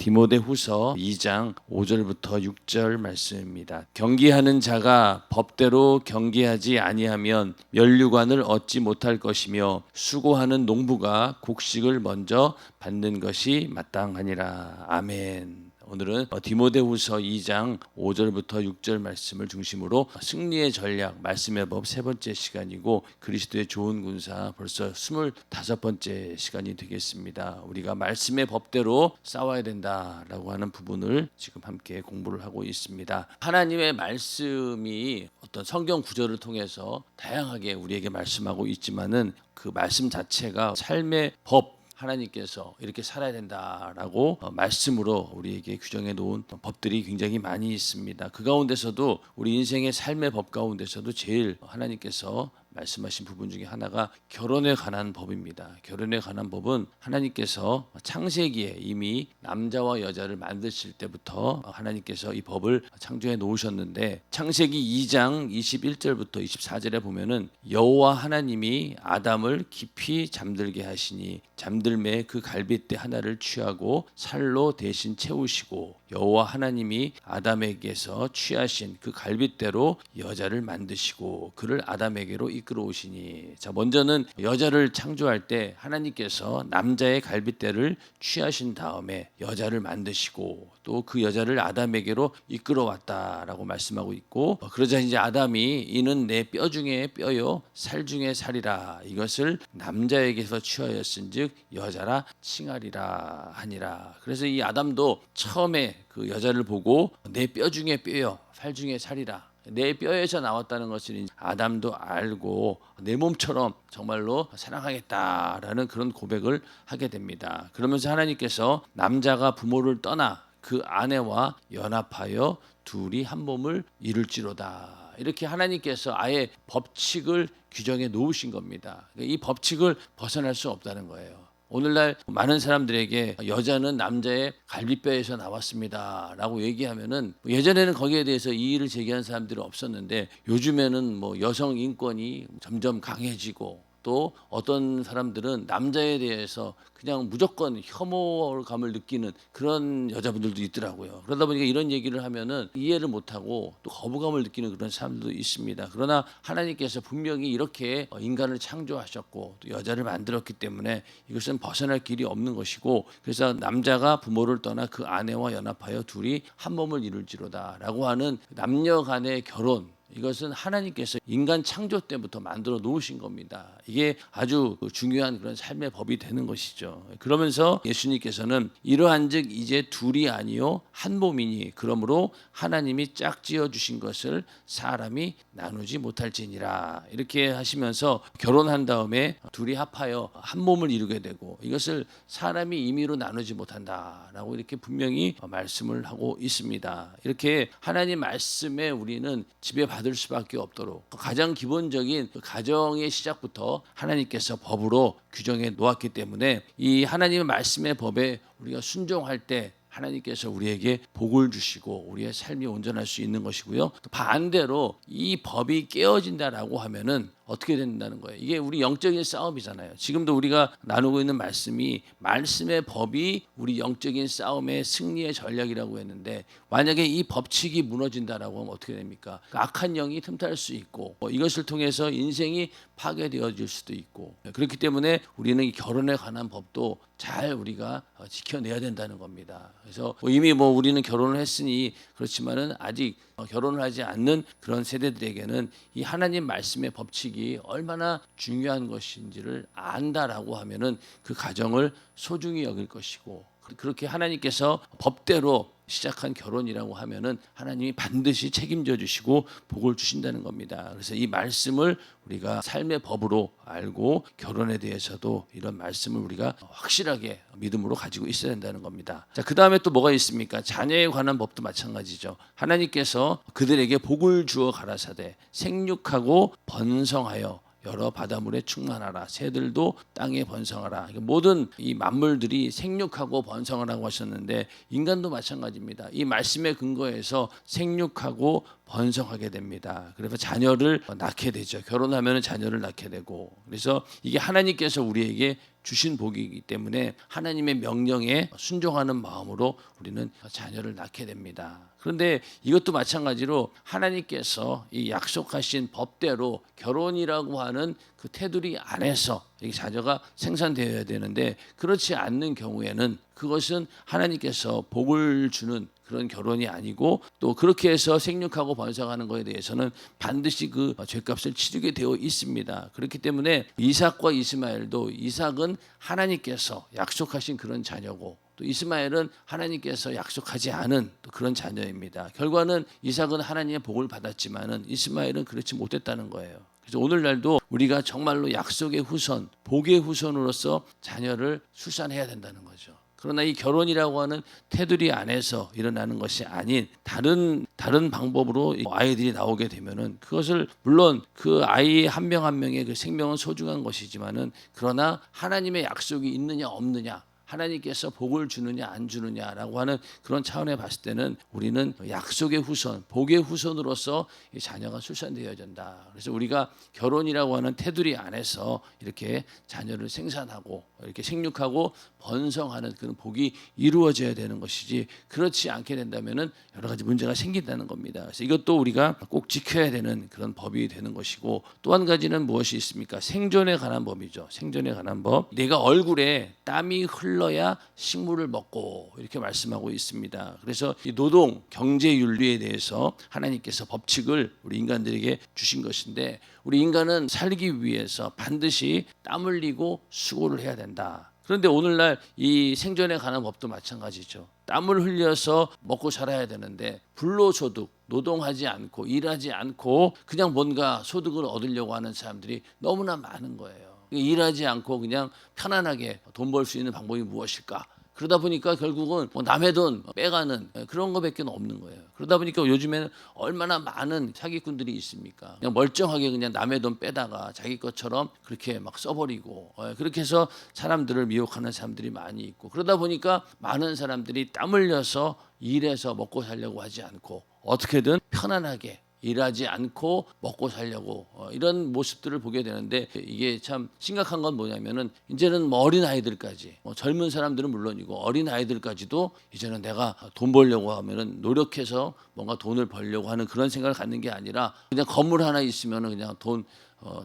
디모데후서 2장 5절부터 6절 말씀입니다. 경기하는 자가 법대로 경기하지 아니하면 면류관을 얻지 못할 것이며 수고하는 농부가 곡식을 먼저 받는 것이 마땅하니라. 아멘. 오늘은 디모데후서 2장 5절부터 6절 말씀을 중심으로 승리의 전략, 말씀의 법 세 번째 시간이고 그리스도의 좋은 군사 벌써 25번째 시간이 되겠습니다. 우리가 말씀의 법대로 싸워야 된다라고 하는 부분을 지금 함께 공부를 하고 있습니다. 하나님의 말씀이 어떤 성경 구절을 통해서 다양하게 우리에게 말씀하고 있지만은 그 말씀 자체가 삶의 법, 하나님께서 이렇게 살아야 된다라고 말씀으로 우리에게 규정해 놓은 법들이 굉장히 많이 있습니다. 그 가운데서도 우리 인생의 삶의 법 가운데서도 제일 하나님께서 말씀하신 부분 중에 하나가 결혼에 관한 법입니다. 결혼에 관한 법은 하나님께서 창세기에 이미 남자와 여자를 만드실 때부터 하나님께서 이 법을 창조해 놓으셨는데 창세기 2장 21절부터 24절에 보면은 여호와 하나님이 아담을 깊이 잠들게 하시니 잠들매 그 갈빗대 하나를 취하고 살로 대신 채우시고 여호와 하나님이 아담에게서 취하신 그 갈빗대로 여자를 만드시고 그를 아담에게로 이끌어 오시니. 자, 먼저는 여자를 창조할 때 하나님께서 남자의 갈빗대를 취하신 다음에 여자를 만드시고 또 그 여자를 아담에게로 이끌어 왔다라고 말씀하고 있고 그러자 이제 아담이 이는 내 뼈 중에 뼈요 살 중에 살이라 이것을 남자에게서 취하였은즉 여자라 칭하리라 하니라. 그래서 이 아담도 처음에 그 여자를 보고 내 뼈 중에 뼈요 살 중에 살이라 내 뼈에서 나왔다는 것을 아담도 알고 내 몸처럼 정말로 사랑하겠다라는 그런 고백을 하게 됩니다. 그러면서 하나님께서 남자가 부모를 떠나 그 아내와 연합하여 둘이 한 몸을 이룰지로다. 이렇게 하나님께서 아예 법칙을 규정해 놓으신 겁니다. 이 법칙을 벗어날 수 없다는 거예요. 오늘날 많은 사람들에게 여자는 남자의 갈비뼈에서 나왔습니다 라고 얘기하면은 예전에는 거기에 대해서 이의를 제기한 사람들이 없었는데 요즘에는 뭐 여성 인권이 점점 강해지고 또 어떤 사람들은 남자에 대해서 그냥 무조건 혐오감을 느끼는 그런 여자분들도 있더라고요. 그러다 보니까 이런 얘기를 하면은 이해를 못하고 또 거부감을 느끼는 그런 사람들도 있습니다. 그러나 하나님께서 분명히 이렇게 인간을 창조하셨고 또 여자를 만들었기 때문에 이것은 벗어날 길이 없는 것이고 그래서 남자가 부모를 떠나 그 아내와 연합하여 둘이 한 몸을 이룰지로다라고 하는 남녀 간의 결혼 이것은 하나님께서 인간 창조 때부터 만들어 놓으신 겁니다. 이게 아주 중요한 그런 삶의 법이 되는 것이죠. 그러면서 예수님께서는 이러한즉 이제 둘이 아니요 한 몸이니 그러므로 하나님이 짝지어 주신 것을 사람이 나누지 못할지니라 이렇게 하시면서 결혼한 다음에 둘이 합하여 한 몸을 이루게 되고 이것을 사람이 임의로 나누지 못한다라고 이렇게 분명히 말씀을 하고 있습니다. 이렇게 하나님 말씀에 우리는 지배 받을 수밖에 없도록 가장 기본적인 가정의 시작부터 하나님께서 법으로 규정해 놓았기 때문에 이 하나님의 말씀의 법에 우리가 순종할 때 하나님께서 우리에게 복을 주시고 우리의 삶이 온전할 수 있는 것이고요. 또 반대로 이 법이 깨어진다라고 하면은 어떻게 된다는 거예요? 이게 우리 영적인 싸움이잖아요. 지금도 우리가 나누고 있는 말씀이 말씀의 법이 우리 영적인 싸움의 승리의 전략이라고 했는데 만약에 이 법칙이 무너진다라고 하면 어떻게 됩니까? 악한 영이 틈탈 수 있고 이것을 통해서 인생이 파괴되어질 수도 있고 그렇기 때문에 우리는 이 결혼에 관한 법도 잘 우리가 지켜내야 된다는 겁니다. 그래서 이미 우리는 결혼을 했으니 그렇지만은 아직 결혼을 하지 않는 그런 세대들에게는 이 하나님 말씀의 법칙이 얼마나 중요한 것인지를 안다라고 하면은 그 가정을 소중히 여길 것이고 그렇게 하나님께서 법대로 시작한 결혼이라고 하면은 하나님이 반드시 책임져 주시고 복을 주신다는 겁니다. 그래서 이 말씀을 우리가 삶의 법으로 알고 결혼에 대해서도 이런 말씀을 우리가 확실하게 믿음으로 가지고 있어야 된다는 겁니다. 자, 그다음에 또 뭐가 있습니까? 자녀에 관한 법도 마찬가지죠. 하나님께서 그들에게 복을 주어 가라사대 생육하고 번성하여 여러 바다물에 충만하라. 새들도 땅에 번성하라. 모든 이 만물들이 생육하고 번성하라고 하셨는데 인간도 마찬가지입니다. 이 말씀의 근거에서 생육하고 번성하게 됩니다. 그래서 자녀를 낳게 되죠. 결혼하면 자녀를 낳게 되고 그래서 이게 하나님께서 우리에게 주신 복이기 때문에 하나님의 명령에 순종하는 마음으로 우리는 자녀를 낳게 됩니다. 그런데 이것도 마찬가지로 하나님께서 이 약속하신 법대로 결혼이라고 하는 그 테두리 안에서 이 자녀가 생산되어야 되는데 그렇지 않는 경우에는 그것은 하나님께서 복을 주는 그런 결혼이 아니고 또 그렇게 해서 생육하고 번성하는 것에 대해서는 반드시 그 죄값을 치르게 되어 있습니다. 그렇기 때문에 이삭과 이스마엘도 이삭은 하나님께서 약속하신 그런 자녀고 또 이스마엘은 하나님께서 약속하지 않은 또 그런 자녀입니다. 결과는 이삭은 하나님의 복을 받았지만은 이스마엘은 그렇지 못했다는 거예요. 그래서 오늘날도 우리가 정말로 약속의 후손, 복의 후손으로서 자녀를 출산해야 된다는 거죠. 그러나 이 결혼이라고 하는 테두리 안에서 일어나는 것이 아닌 다른 방법으로 아이들이 나오게 되면은 그것을 물론 그 아이 한 명 한 명의 그 생명은 소중한 것이지만은 그러나 하나님의 약속이 있느냐 없느냐 하나님께서 복을 주느냐 안 주느냐라고 하는 그런 차원에 봤을 때는 우리는 약속의 후손, 복의 후손으로서 이 자녀가 출산되어야 된다. 그래서 우리가 결혼이라고 하는 테두리 안에서 이렇게 자녀를 생산하고 이렇게 생육하고 번성하는 그런 복이 이루어져야 되는 것이지 그렇지 않게 된다면은 여러 가지 문제가 생긴다는 겁니다. 그래서 이것도 우리가 꼭 지켜야 되는 그런 법이 되는 것이고 또 한 가지는 무엇이 있습니까? 생존에 관한 법이죠. 생존에 관한 법. 내가 얼굴에 땀이 흘러야 식물을 먹고 이렇게 말씀하고 있습니다. 그래서 이 노동, 경제 윤리에 대해서 하나님께서 법칙을 우리 인간들에게 주신 것인데 우리 인간은 살기 위해서 반드시 땀 흘리고 수고를 해야 된다. 그런데 오늘날 이 생존에 관한 법도 마찬가지죠. 땀을 흘려서 먹고 살아야 되는데 불로소득, 노동하지 않고 일하지 않고 그냥 뭔가 소득을 얻으려고 하는 사람들이 너무나 많은 거예요. 일하지 않고 그냥 편안하게 돈 벌 수 있는 방법이 무엇일까? 그러다 보니까 결국은 뭐 남의 돈 빼가는 그런 거밖에 없는 거예요. 그러다 보니까 요즘에는 얼마나 많은 사기꾼들이 있습니까? 그냥 멀쩡하게 그냥 남의 돈 빼다가 자기 것처럼 그렇게 막 써버리고 그렇게 해서 사람들을 미혹하는 사람들이 많이 있고 그러다 보니까 많은 사람들이 땀 흘려서 일해서 먹고 살려고 하지 않고 어떻게든 편안하게 일하지 않고 먹고 살려고 이런 모습들을 보게 되는데 이게 참 심각한 건 뭐냐면은 이제는 뭐 어린 아이들까지 젊은 사람들은 물론이고 어린 아이들까지도 이제는 내가 돈 벌려고 하면은 노력해서 뭔가 돈을 벌려고 하는 그런 생각을 갖는 게 아니라 그냥 건물 하나 있으면은 그냥 돈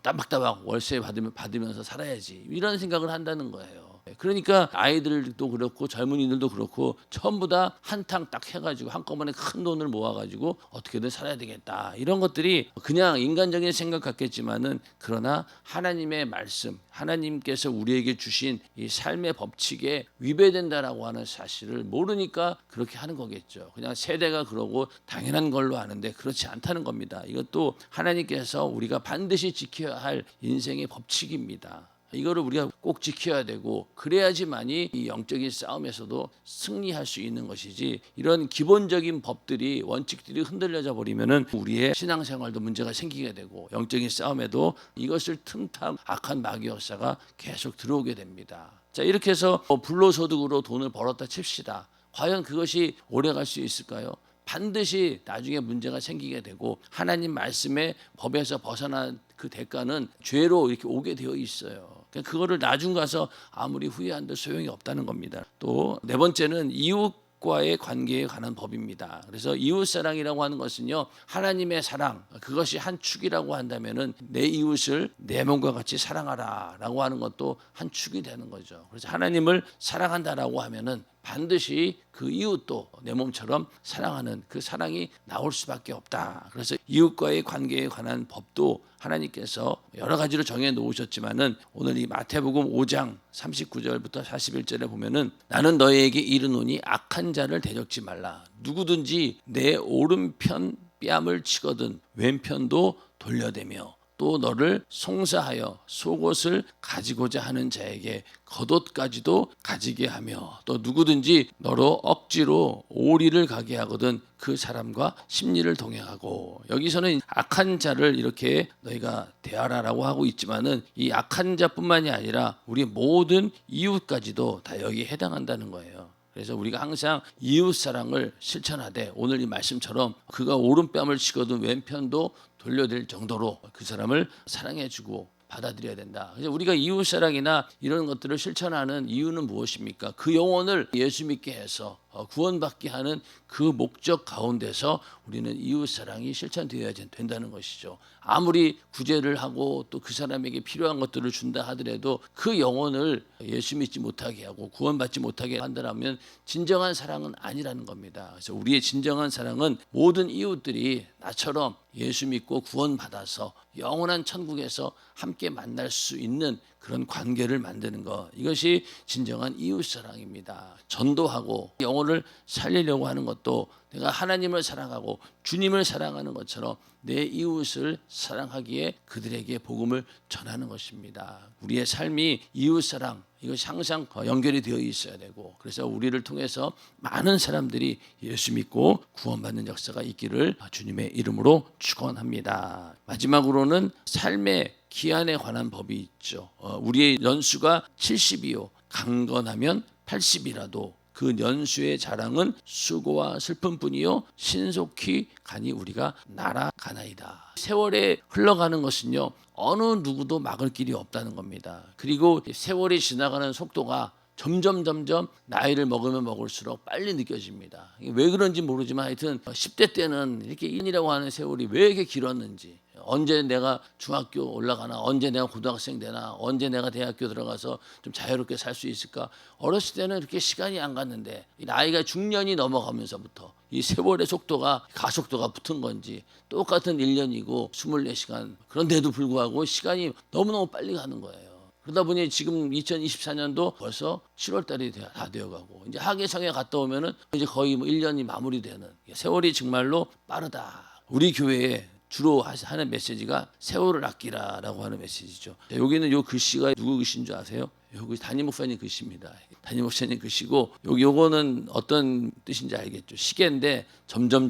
따박따박 월세 받으면서 살아야지 이런 생각을 한다는 거예요. 그러니까 아이들도 그렇고 젊은이들도 그렇고 전부 다 한탕 딱 해가지고 한꺼번에 큰 돈을 모아가지고 어떻게든 살아야 되겠다 이런 것들이 그냥 인간적인 생각 같겠지만은 그러나 하나님의 말씀 하나님께서 우리에게 주신 이 삶의 법칙에 위배된다라고 하는 사실을 모르니까 그렇게 하는 거겠죠. 그냥 세대가 그러고 당연한 걸로 아는데 그렇지 않다는 겁니다. 이것도 하나님께서 우리가 반드시 지켜야 할 인생의 법칙입니다. 이거를 우리가 꼭 지켜야 되고 그래야지만이 이 영적인 싸움에서도 승리할 수 있는 것이지 이런 기본적인 법들이 원칙들이 흔들려져 버리면은 우리의 신앙생활도 문제가 생기게 되고 영적인 싸움에도 이것을 틈타 악한 마귀 역사가 계속 들어오게 됩니다. 자 이렇게 해서 불로소득으로 돈을 벌었다 칩시다. 과연 그것이 오래 갈 수 있을까요? 반드시 나중에 문제가 생기게 되고 하나님 말씀의 법에서 벗어난 그 대가는 죄로 이렇게 오게 되어 있어요. 그거를 나중 가서 아무리 후회한들 소용이 없다는 겁니다. 또 네 번째는 이웃과의 관계에 관한 법입니다. 그래서 이웃사랑이라고 하는 것은요 하나님의 사랑 그것이 한 축이라고 한다면은 내 이웃을 내 몸과 같이 사랑하라라고 하는 것도 한 축이 되는 거죠. 그래서 하나님을 사랑한다라고 하면은 반드시 그 이웃도 내 몸처럼 사랑하는 그 사랑이 나올 수밖에 없다. 그래서 이웃과의 관계에 관한 법도 하나님께서 여러 가지로 정해 놓으셨지만은 오늘 이 마태복음 5장 39절부터 41절에 보면은 나는 너희에게 이르노니 악한 자를 대적지 말라. 누구든지 내 오른편 뺨을 치거든 왼편도 돌려대며 또 너를 송사하여 속옷을 가지고자 하는 자에게 겉옷까지도 가지게 하며 또 누구든지 너로 억지로 오리를 가게 하거든 그 사람과 심리를 동행하고 여기서는 악한 자를 이렇게 너희가 대하라라고 하고 있지만은 이 악한 자뿐만이 아니라 우리 모든 이웃까지도 다 여기에 해당한다는 거예요. 그래서 우리가 항상 이웃 사랑을 실천하되 오늘 이 말씀처럼 그가 오른뺨을 치거든 왼편도 돌려댈 정도로 그 사람을 사랑해주고 받아들여야 된다. 그래서 우리가 이웃사랑이나 이런 것들을 실천하는 이유는 무엇입니까? 그 영혼을 예수 믿게 해서 구원받게 하는 그 목적 가운데서 우리는 이웃사랑이 실천되어야 된다는 것이죠. 아무리 구제를 하고 또 그 사람에게 필요한 것들을 준다 하더라도 그 영혼을 예수 믿지 못하게 하고 구원받지 못하게 한다면 진정한 사랑은 아니라는 겁니다. 그래서 우리의 진정한 사랑은 모든 이웃들이 나처럼 예수 믿고 구원받아서 영원한 천국에서 함께 만날 수 있는 그런 관계를 만드는 것, 이것이 진정한 이웃사랑입니다. 전도하고 영혼을 살리려고 하는 것도 내가 하나님을 사랑하고 주님을 사랑하는 것처럼 내 이웃을 사랑하기에 그들에게 복음을 전하는 것입니다. 우리의 삶이 이웃사랑, 이것이 항상 연결이 되어 있어야 되고, 그래서 우리를 통해서 많은 사람들이 예수 믿고 구원받는 역사가 있기를 주님의 이름으로 축원합니다. 마지막으로는 삶의 기한에 관한 법이 있죠. 우리의 연수가 70이요 강건하면 80이라도 그 연수의 자랑은 수고와 슬픔뿐이요 신속히 가니 우리가 날아가나이다. 세월에 흘러가는 것은요 어느 누구도 막을 길이 없다는 겁니다. 그리고 세월이 지나가는 속도가 점점 나이를 먹으면 먹을수록 빨리 느껴집니다. 왜 그런지 모르지만 하여튼 10대 때는 이렇게 1이라고 하는 세월이 왜 이렇게 길었는지, 언제 내가 중학교 올라가나, 언제 내가 고등학생 되나, 언제 내가 대학교 들어가서 좀 자유롭게 살 수 있을까. 어렸을 때는 이렇게 시간이 안 갔는데 나이가 중년이 넘어가면서부터 이 세월의 속도가 가속도가 붙은 건지 똑같은 1년이고 24시간 그런데도 불구하고 시간이 너무너무 빨리 가는 거예요. 그러다 보니 지금 2024년도 벌써 7월 달이 다 되어가고 이제 학예상에 갔다 오면은 이제 거의 1년이 마무리되는, 세월이 정말로 빠르다. 우리 교회에 주로 하는 메시지가 세월을 아끼라라고 하는 메시지죠. 여기는 요 글씨가 누구 글씨인 줄 아세요? 여기 담임 목사님 글씨입니다. 담임 목사님 글씨고 요거는 어떤 뜻인지 알겠죠? 시계인데 점점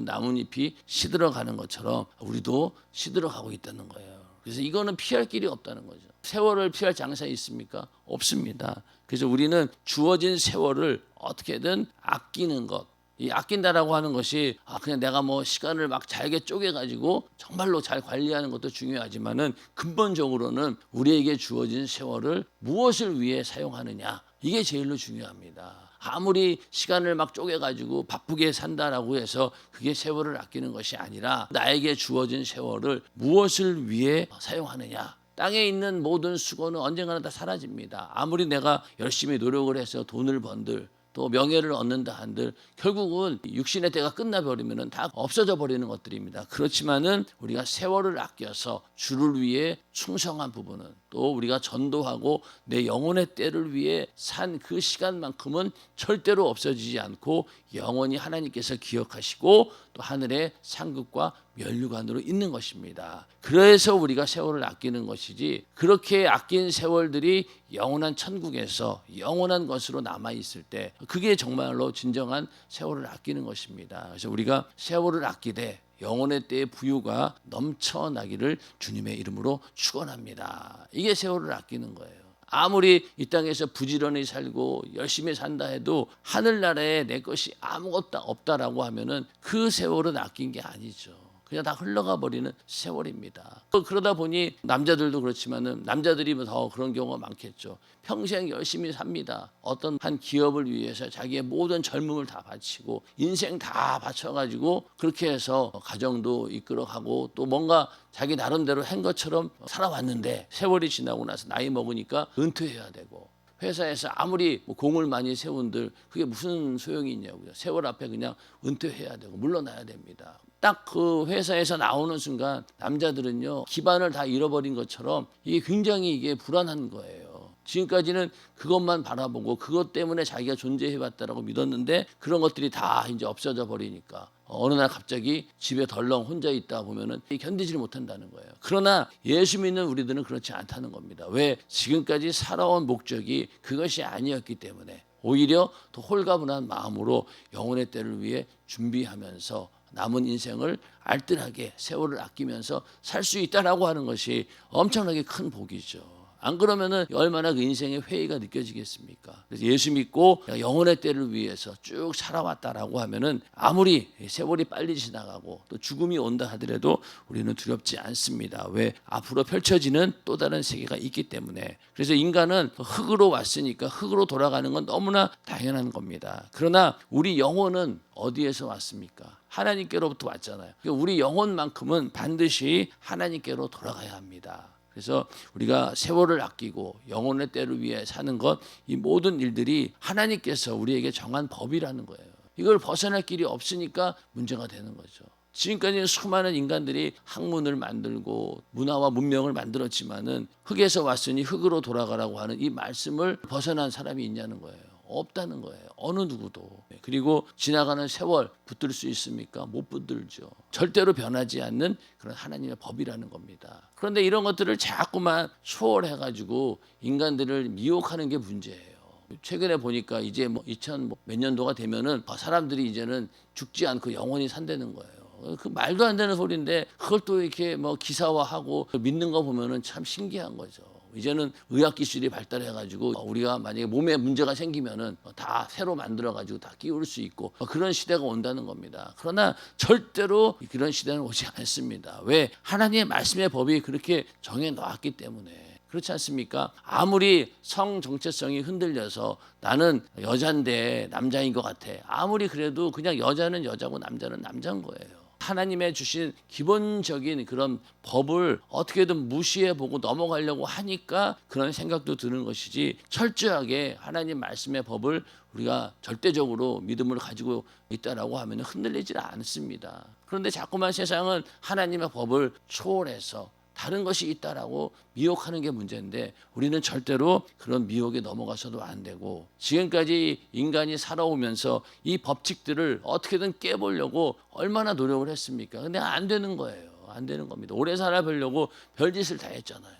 나뭇잎이 시들어가는 것처럼 우리도 시들어가고 있다는 거예요. 그래서 이거는 피할 길이 없다는 거죠. 세월을 피할 장사 있습니까? 없습니다. 그래서 우리는 주어진 세월을 어떻게든 아끼는 것, 이 아낀다라고 하는 것이 그냥 내가 뭐 시간을 막 잘게 쪼개가지고 정말로 잘 관리하는 것도 중요하지만은 근본적으로는 우리에게 주어진 세월을 무엇을 위해 사용하느냐, 이게 제일로 중요합니다. 아무리 시간을 막 쪼개가지고 바쁘게 산다라고 해서 그게 세월을 아끼는 것이 아니라 나에게 주어진 세월을 무엇을 위해 사용하느냐. 땅에 있는 모든 수고는 언젠가는 다 사라집니다. 아무리 내가 열심히 노력을 해서 돈을 번들 또 명예를 얻는다 한들 결국은 육신의 때가 끝나버리면 다 없어져 버리는 것들입니다. 그렇지만은 우리가 세월을 아껴서 주를 위해 충성한 부분은, 또 우리가 전도하고 내 영혼의 때를 위해 산 그 시간만큼은 절대로 없어지지 않고 영원히 하나님께서 기억하시고 또 하늘의 상급과 면류관으로 있는 것입니다. 그래서 우리가 세월을 아끼는 것이지, 그렇게 아낀 세월들이 영원한 천국에서 영원한 것으로 남아있을 때 그게 정말로 진정한 세월을 아끼는 것입니다. 그래서 우리가 세월을 아끼되 영혼의 때의 부유가 넘쳐나기를 주님의 이름으로 축원합니다. 이게 세월을 아끼는 거예요. 아무리 이 땅에서 부지런히 살고 열심히 산다 해도 하늘나라에 내 것이 아무것도 없다라고 하면은 그 세월은 아낀 게 아니죠. 그냥 다 흘러가 버리는 세월입니다. 그러다 보니 남자들도 그렇지만은 남자들이 더 그런 경우가 많겠죠. 평생 열심히 삽니다. 어떤 한 기업을 위해서 자기의 모든 젊음을 다 바치고 인생 다 바쳐가지고 그렇게 해서 가정도 이끌어가고 또 뭔가 자기 나름대로 한 것처럼 살아왔는데 세월이 지나고 나서 나이 먹으니까 은퇴해야 되고, 회사에서 아무리 공을 많이 세운들 그게 무슨 소용이 있냐고요. 세월 앞에 그냥 은퇴해야 되고 물러나야 됩니다. 딱 그 회사에서 나오는 순간 남자들은요 기반을 다 잃어버린 것처럼 이게 굉장히 불안한 거예요. 지금까지는 그것만 바라보고 그것 때문에 자기가 존재해왔다라고 믿었는데 그런 것들이 다 이제 없어져 버리니까 어느 날 갑자기 집에 덜렁 혼자 있다 보면은 견디지를 못한다는 거예요. 그러나 예수 믿는 우리들은 그렇지 않다는 겁니다. 왜? 지금까지 살아온 목적이 그것이 아니었기 때문에 오히려 더 홀가분한 마음으로 영혼의 때를 위해 준비하면서 남은 인생을 알뜰하게 세월을 아끼면서 살 수 있다라고 하는 것이 엄청나게 큰 복이죠. 안 그러면은 얼마나 그 인생의 회의가 느껴지겠습니까? 그래서 예수 믿고 영혼의 때를 위해서 쭉 살아왔다라고 하면은 아무리 세월이 빨리 지나가고 또 죽음이 온다 하더라도 우리는 두렵지 않습니다. 왜? 앞으로 펼쳐지는 또 다른 세계가 있기 때문에. 그래서 인간은 흙으로 왔으니까 흙으로 돌아가는 건 너무나 당연한 겁니다. 그러나 우리 영혼은 어디에서 왔습니까? 하나님께로부터 왔잖아요. 우리 영혼만큼은 반드시 하나님께로 돌아가야 합니다. 그래서 우리가 세월을 아끼고 영혼의 때를 위해 사는 것, 이 모든 일들이 하나님께서 우리에게 정한 법이라는 거예요. 이걸 벗어날 길이 없으니까 문제가 되는 거죠. 지금까지 수많은 인간들이 학문을 만들고 문화와 문명을 만들었지만은 흙에서 왔으니 흙으로 돌아가라고 하는 이 말씀을 벗어난 사람이 있냐는 거예요. 없다는 거예요. 어느 누구도. 그리고 지나가는 세월 붙들 수 있습니까? 못 붙들죠. 절대로 변하지 않는 그런 하나님의 법이라는 겁니다. 그런데 이런 것들을 자꾸만 초월해가지고 인간들을 미혹하는 게 문제예요. 최근에 보니까 이제 2000 몇 년도가 되면은 사람들이 이제는 죽지 않고 영원히 산다는 거예요. 그 말도 안 되는 소리인데 그걸 또 이렇게 기사화하고 믿는 거 보면은 참 신기한 거죠. 이제는 의학 기술이 발달해가지고 우리가 만약에 몸에 문제가 생기면은 다 새로 만들어가지고 다 끼울 수 있고 그런 시대가 온다는 겁니다. 그러나 절대로 그런 시대는 오지 않습니다. 왜? 하나님의 말씀의 법이 그렇게 정해 놓았기 때문에. 그렇지 않습니까? 아무리 성 정체성이 흔들려서 나는 여잔데 남자인 것 같아. 아무리 그래도 그냥 여자는 여자고 남자는 남자인 거예요. 하나님의 주신 기본적인 그런 법을 어떻게든 무시해보고 넘어가려고 하니까 그런 생각도 드는 것이지, 철저하게 하나님 말씀의 법을 우리가 절대적으로 믿음을 가지고 있다라고 하면 흔들리지 않습니다. 그런데 자꾸만 세상은 하나님의 법을 초월해서 다른 것이 있다라고 미혹하는 게 문제인데, 우리는 절대로 그런 미혹에 넘어가서도 안 되고, 지금까지 인간이 살아오면서 이 법칙들을 어떻게든 깨보려고 얼마나 노력을 했습니까? 근데 안 되는 거예요. 안 되는 겁니다. 오래 살아보려고 별짓을 다 했잖아요.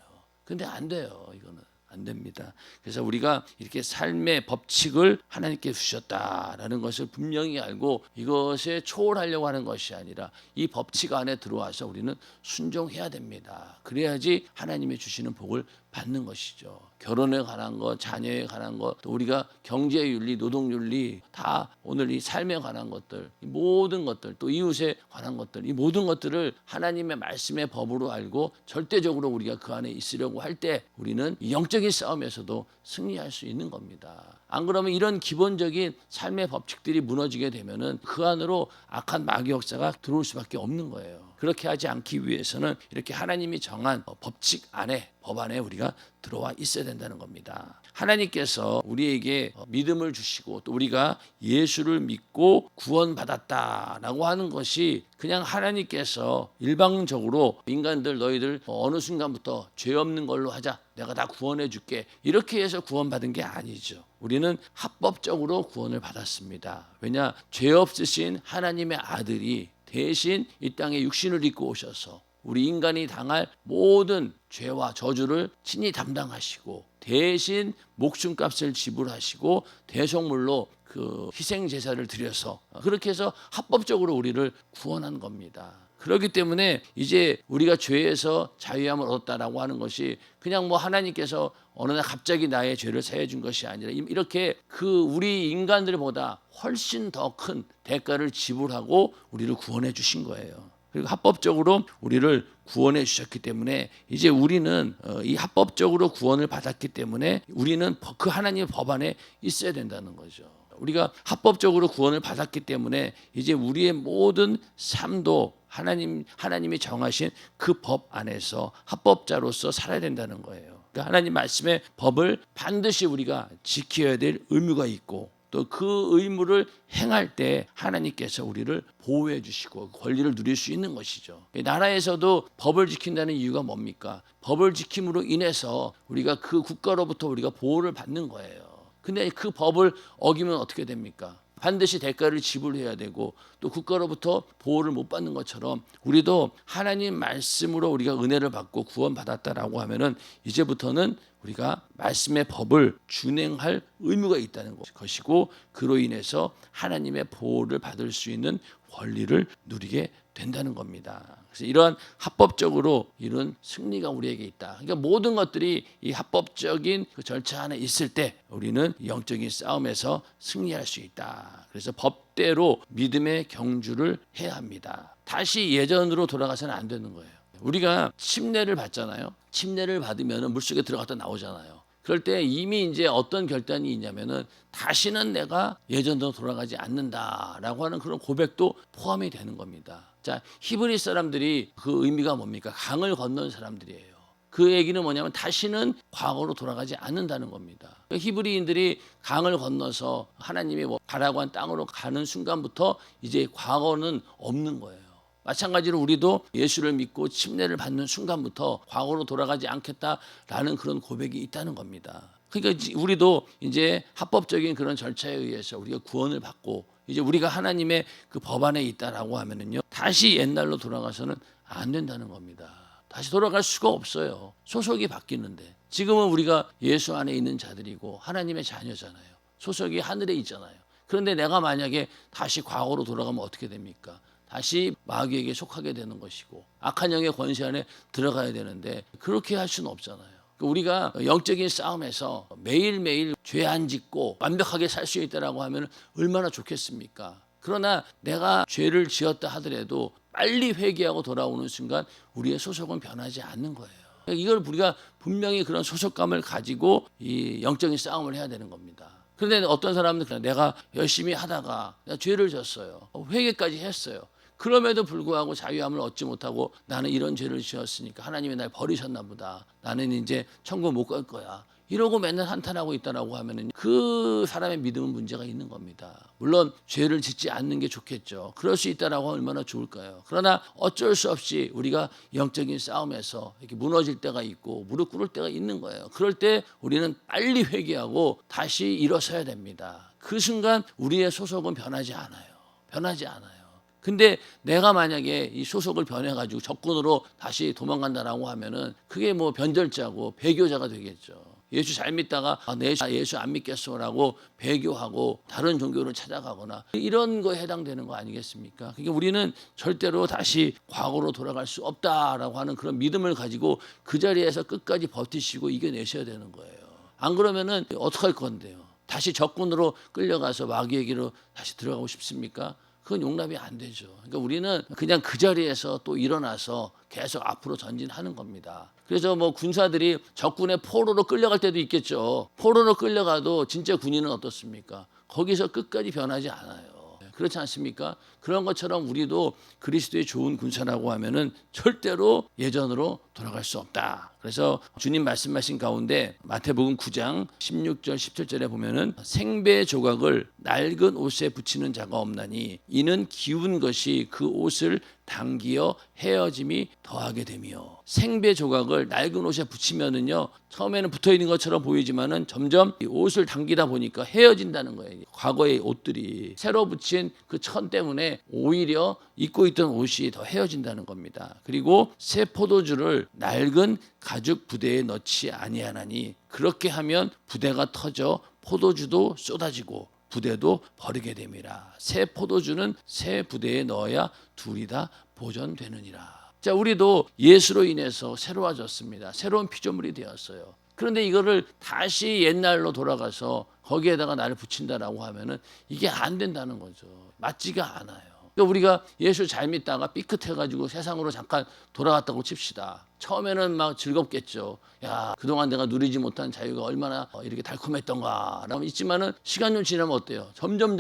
근데 안 돼요. 이거는 안 됩니다. 그래서 우리가 이렇게 삶의 법칙을 하나님께 주셨다라는 것을 분명히 알고 이것에 초월하려고 하는 것이 아니라 이 법칙 안에 들어와서 우리는 순종해야 됩니다. 그래야지 하나님이 주시는 복을 받는 것이죠. 결혼에 관한 것, 자녀에 관한 것, 또 우리가 경제윤리, 노동윤리, 다 오늘 이 삶에 관한 것들, 이 모든 것들, 또 이웃에 관한 것들, 이 모든 것들을 하나님의 말씀의 법으로 알고 절대적으로 우리가 그 안에 있으려고 할 때 우리는 영적인 싸움에서도 승리할 수 있는 겁니다. 안 그러면 이런 기본적인 삶의 법칙들이 무너지게 되면은 그 안으로 악한 마귀 역사가 들어올 수밖에 없는 거예요. 그렇게 하지 않기 위해서는 이렇게 하나님이 정한 법칙 안에, 법 안에 우리가 들어와 있어야 된다는 겁니다. 하나님께서 우리에게 믿음을 주시고 또 우리가 예수를 믿고 구원받았다라고 하는 것이 그냥 하나님께서 일방적으로 인간들 너희들 어느 순간부터 죄 없는 걸로 하자, 내가 다 구원해 줄게, 이렇게 해서 구원받은 게 아니죠. 우리는 합법적으로 구원을 받았습니다. 왜냐? 죄 없으신 하나님의 아들이 대신 이 땅에 육신을 입고 오셔서 우리 인간이 당할 모든 죄와 저주를 친히 담당하시고 대신 목숨값을 지불하시고 대속물로 그 희생 제사를 드려서 그렇게 해서 합법적으로 우리를 구원한 겁니다. 그렇기 때문에 이제 우리가 죄에서 자유함을 얻었다라고 하는 것이 그냥 하나님께서 어느 날 갑자기 나의 죄를 사해 준 것이 아니라 이렇게 그 우리 인간들보다 훨씬 더 큰 대가를 지불하고 우리를 구원해 주신 거예요. 그리고 합법적으로 우리를 구원해 주셨기 때문에 이제 우리는 이 합법적으로 구원을 받았기 때문에 우리는 그 하나님의 법 안에 있어야 된다는 거죠. 우리가 합법적으로 구원을 받았기 때문에 이제 우리의 모든 삶도 하나님이 정하신 그 법 안에서 합법자로서 살아야 된다는 거예요. 그러니까 하나님 말씀의 법을 반드시 우리가 지켜야 될 의무가 있고, 또 그 의무를 행할 때 하나님께서 우리를 보호해 주시고 권리를 누릴 수 있는 것이죠. 나라에서도 법을 지킨다는 이유가 뭡니까? 법을 지킴으로 인해서 우리가 그 국가로부터 우리가 보호를 받는 거예요. 근데 그 법을 어기면 어떻게 됩니까? 반드시 대가를 지불해야 되고 또 국가로부터 보호를 못 받는 것처럼 우리도 하나님 말씀으로 우리가 은혜를 받고 구원받았다라고 하면은 이제부터는 우리가 말씀의 법을 준행할 의무가 있다는 것이고, 그로 인해서 하나님의 보호를 받을 수 있는 권리를 누리게 된다는 겁니다. 그래서 이러한 합법적으로 이룬 승리가 우리에게 있다. 그러니까 모든 것들이 이 합법적인 그 절차 안에 있을 때 우리는 영적인 싸움에서 승리할 수 있다. 그래서 법대로 믿음의 경주를 해야 합니다. 다시 예전으로 돌아가서는 안 되는 거예요. 우리가 침례를 받잖아요. 침례를 받으면 물속에 들어갔다 나오잖아요. 그럴 때 이미 이제 어떤 결단이 있냐면은 다시는 내가 예전으로 돌아가지 않는다라고 하는 그런 고백도 포함이 되는 겁니다. 자, 히브리 사람들이 그 의미가 뭡니까? 강을 건넌 사람들이에요. 그 얘기는 뭐냐면 다시는 과거로 돌아가지 않는다는 겁니다. 히브리인들이 강을 건너서 하나님이 가라고 한 땅으로 가는 순간부터 이제 과거는 없는 거예요. 마찬가지로 우리도 예수를 믿고 침례를 받는 순간부터 과거로 돌아가지 않겠다라는 그런 고백이 있다는 겁니다. 그러니까 우리도 이제 합법적인 그런 절차에 의해서 우리가 구원을 받고 이제 우리가 하나님의 그 법 안에 있다라고 하면은요, 다시 옛날로 돌아가서는 안 된다는 겁니다. 다시 돌아갈 수가 없어요. 소속이 바뀌는데. 지금은 우리가 예수 안에 있는 자들이고 하나님의 자녀잖아요. 소속이 하늘에 있잖아요. 그런데 내가 만약에 다시 과거로 돌아가면 어떻게 됩니까? 다시 마귀에게 속하게 되는 것이고 악한 영의 권세 안에 들어가야 되는데 그렇게 할 수는 없잖아요. 우리가 영적인 싸움에서 매일매일 죄 안 짓고 완벽하게 살 수 있다라고 하면 얼마나 좋겠습니까? 그러나 내가 죄를 지었다 하더라도 빨리 회개하고 돌아오는 순간 우리의 소속은 변하지 않는 거예요. 이걸 우리가 분명히 그런 소속감을 가지고 이 영적인 싸움을 해야 되는 겁니다. 그런데 어떤 사람은 그냥 내가 열심히 하다가 내가 죄를 졌어요. 회개까지 했어요. 그럼에도 불구하고 자유함을 얻지 못하고 나는 이런 죄를 지었으니까 하나님이 날 버리셨나 보다. 나는 이제 천국 못 갈 거야. 이러고 맨날 한탄하고 있다라고 하면은 그 사람의 믿음은 문제가 있는 겁니다. 물론 죄를 짓지 않는 게 좋겠죠. 그럴 수 있다라고 하면 얼마나 좋을까요? 그러나 어쩔 수 없이 우리가 영적인 싸움에서 이렇게 무너질 때가 있고 무릎 꿇을 때가 있는 거예요. 그럴 때 우리는 빨리 회개하고 다시 일어서야 됩니다. 그 순간 우리의 소속은 변하지 않아요. 변하지 않아요. 근데 내가 만약에 이 소속을 변해가지고 적군으로 다시 도망간다라고 하면은 그게 뭐 변절자고 배교자가 되겠죠. 예수 잘 믿다가 내 예수 안 믿겠어라고 배교하고 다른 종교를 찾아가거나 이런 거에 해당되는 거 아니겠습니까? 그러니까 우리는 절대로 다시 과거로 돌아갈 수 없다라고 하는 그런 믿음을 가지고 그 자리에서 끝까지 버티시고 이겨내셔야 되는 거예요. 안 그러면은 어떡할 건데요? 다시 적군으로 끌려가서 마귀에게로 다시 들어가고 싶습니까? 그건 용납이 안 되죠. 그러니까 우리는 그냥 그 자리에서 또 일어나서 계속 앞으로 전진하는 겁니다. 그래서 뭐 군사들이 적군의 포로로 끌려갈 때도 있겠죠. 포로로 끌려가도 진짜 군인은 어떻습니까? 거기서 끝까지 변하지 않아요. 그렇지 않습니까? 그런 것처럼 우리도 그리스도의 좋은 군사라고 하면은 절대로 예전으로 돌아갈 수 없다. 그래서 주님 말씀하신 가운데 마태복음 9장 16절 17절에 보면은 생배 조각을 낡은 옷에 붙이는 자가 없나니 이는 기운 것이 그 옷을 당기어 헤어짐이 더하게 되며, 생배 조각을 낡은 옷에 붙이면은요 처음에는 붙어 있는 것처럼 보이지만은 점점 이 옷을 당기다 보니까 헤어진다는 거예요. 과거의 옷들이 새로 붙인 그 천 때문에 오히려 입고 있던 옷이 더 헤어진다는 겁니다. 그리고 새 포도주를 낡은 가죽 부대에 넣지 아니하나니 그렇게 하면 부대가 터져 포도주도 쏟아지고 부대도 버리게 됨이라. 새 포도주는 새 부대에 넣어야 둘이 다 보존되느니라. 자, 우리도 예수로 인해서 새로워졌습니다. 새로운 피조물이 되었어요. 그런데 이거를 다시 옛날로 돌아가서 거기에다가 나를 붙인다라고 하면은 이게 안 된다는 거죠. 맞지가 않아요. 그러니까 우리가 예수 잘 믿다가 삐끗해가지고 세상으로 잠깐 돌아갔다고 칩시다. 처음에는 막 즐겁겠죠. 야, 그동안 내가 누리지 못한 자유가 얼마나 이렇게 달콤했던가. 라고 있지만은 시간 좀 지나면 어때요? 점점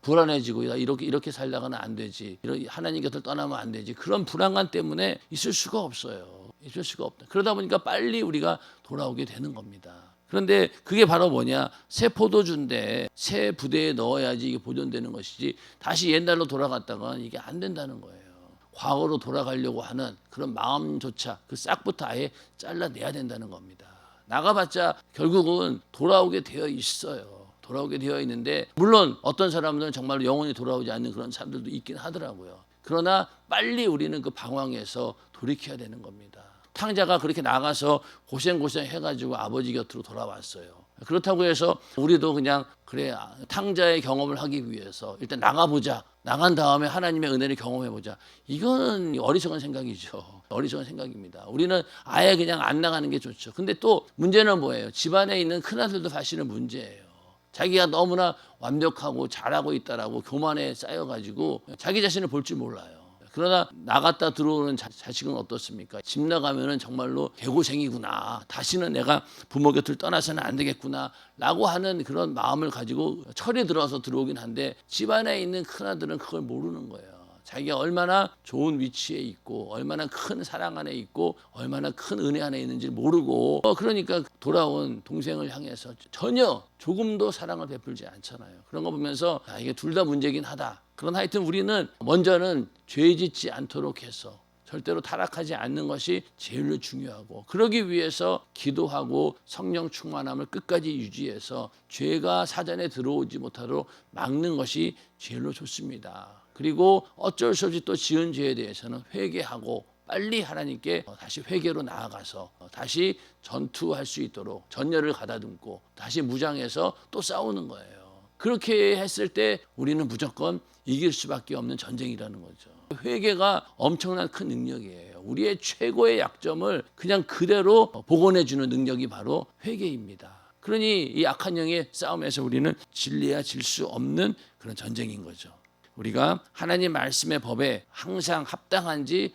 불안해지고, 야, 이렇게 살다가는 안 되지. 하나님 곁을 떠나면 안 되지. 그런 불안감 때문에 있을 수가 없어요. 있을 수가 없다. 그러다 보니까 빨리 우리가 돌아오게 되는 겁니다. 그런데 그게 바로 뭐냐? 새 포도주인데 새 부대에 넣어야지 이게 보존되는 것이지 다시 옛날로 돌아갔다가 이게 안 된다는 거예요. 과거로 돌아가려고 하는 그런 마음조차 그 싹부터 아예 잘라내야 된다는 겁니다. 나가봤자 결국은 돌아오게 되어 있어요. 돌아오게 되어 있는데 물론 어떤 사람들은 정말 영원히 돌아오지 않는 그런 사람들도 있긴 하더라고요. 그러나 빨리 우리는 그 방황에서 돌이켜야 되는 겁니다. 탕자가 그렇게 나가서 고생 해가지고 아버지 곁으로 돌아왔어요. 그렇다고 해서 우리도 그냥 그래 탕자의 경험을 하기 위해서 일단 나가보자. 나간 다음에 하나님의 은혜를 경험해보자. 이거는 어리석은 생각이죠. 어리석은 생각입니다. 우리는 아예 그냥 안 나가는 게 좋죠. 근데 또 문제는 뭐예요? 집안에 있는 큰아들도 사실은 문제예요. 자기가 너무나 완벽하고 잘하고 있다라고 교만에 쌓여가지고 자기 자신을 볼 줄 몰라요. 그러나 나갔다 들어오는 자식은 어떻습니까? 집 나가면은 정말로 개고생이구나. 다시는 내가 부모 곁을 떠나서는 안 되겠구나. 라고 하는 그런 마음을 가지고 철이 들어서 들어오긴 한데 집안에 있는 큰아들은 그걸 모르는 거예요. 자기가 얼마나 좋은 위치에 있고 얼마나 큰 사랑 안에 있고 얼마나 큰 은혜 안에 있는지 모르고 그러니까 돌아온 동생을 향해서 전혀 조금도 사랑을 베풀지 않잖아요. 그런 거 보면서 이게 둘 다 문제긴 하다. 그러나 하여튼 우리는 먼저는 죄 짓지 않도록 해서 절대로 타락하지 않는 것이 제일로 중요하고 그러기 위해서 기도하고 성령 충만함을 끝까지 유지해서 죄가 사전에 들어오지 못하도록 막는 것이 제일로 좋습니다. 그리고 어쩔 수 없이 또 지은 죄에 대해서는 회개하고 빨리 하나님께 다시 회개로 나아가서 다시 전투할 수 있도록 전열을 가다듬고 다시 무장해서 또 싸우는 거예요. 그렇게 했을 때 우리는 무조건 이길 수밖에 없는 전쟁이라는 거죠. 회개가 엄청난 큰 능력이에요. 우리의 최고의 약점을 그냥 그대로 복원해 주는 능력이 바로 회개입니다. 그러니 이 악한 영의 싸움에서 우리는 질려야 질 수 없는 그런 전쟁인 거죠. 우리가 하나님 말씀의 법에 항상 합당한지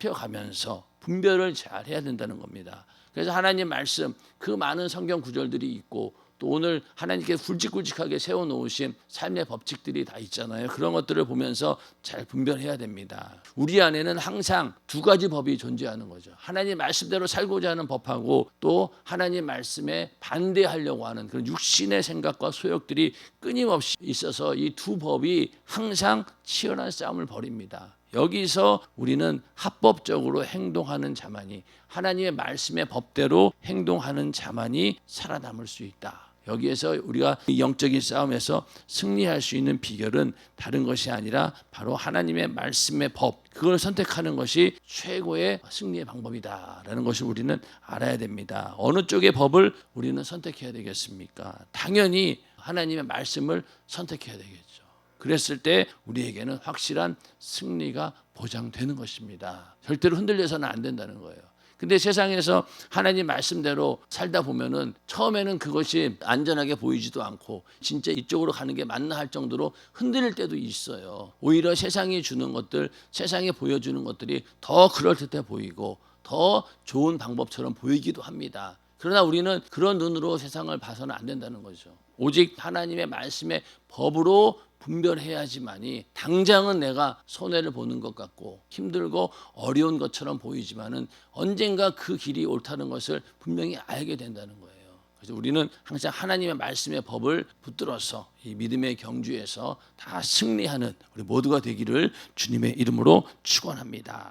살펴가면서 분별을 잘 해야 된다는 겁니다. 그래서 하나님 말씀 그 많은 성경 구절들이 있고 또 오늘 하나님께 굵직굵직하게 세워놓으신 삶의 법칙들이 다 있잖아요. 그런 것들을 보면서 잘 분별해야 됩니다. 우리 안에는 항상 두 가지 법이 존재하는 거죠. 하나님 말씀대로 살고자 하는 법하고 또 하나님 말씀에 반대하려고 하는 그런 육신의 생각과 소욕들이 끊임없이 있어서 이 두 법이 항상 치열한 싸움을 벌입니다. 여기서 우리는 합법적으로 행동하는 자만이 하나님의 말씀의 법대로 행동하는 자만이 살아남을 수 있다. 여기에서 우리가 이 영적인 싸움에서 승리할 수 있는 비결은 다른 것이 아니라 바로 하나님의 말씀의 법 그걸 선택하는 것이 최고의 승리의 방법이다라는 것을 우리는 알아야 됩니다. 어느 쪽의 법을 우리는 선택해야 되겠습니까? 당연히 하나님의 말씀을 선택해야 되겠죠. 그랬을 때 우리에게는 확실한 승리가 보장되는 것입니다. 절대로 흔들려서는 안 된다는 거예요. 근데 세상에서 하나님 말씀대로 살다 보면은 처음에는 그것이 안전하게 보이지도 않고 진짜 이쪽으로 가는 게 맞나 할 정도로 흔들릴 때도 있어요. 오히려 세상이 주는 것들, 세상이 보여주는 것들이 더 그럴듯해 보이고 더 좋은 방법처럼 보이기도 합니다. 그러나 우리는 그런 눈으로 세상을 봐서는 안 된다는 거죠. 오직 하나님의 말씀의 법으로 분별해야지만이 당장은 내가 손해를 보는 것 같고 힘들고 어려운 것처럼 보이지만은 언젠가 그 길이 옳다는 것을 분명히 알게 된다는 거예요. 그래서 우리는 항상 하나님의 말씀의 법을 붙들어서 이 믿음의 경주에서 다 승리하는 우리 모두가 되기를 주님의 이름으로 축원합니다.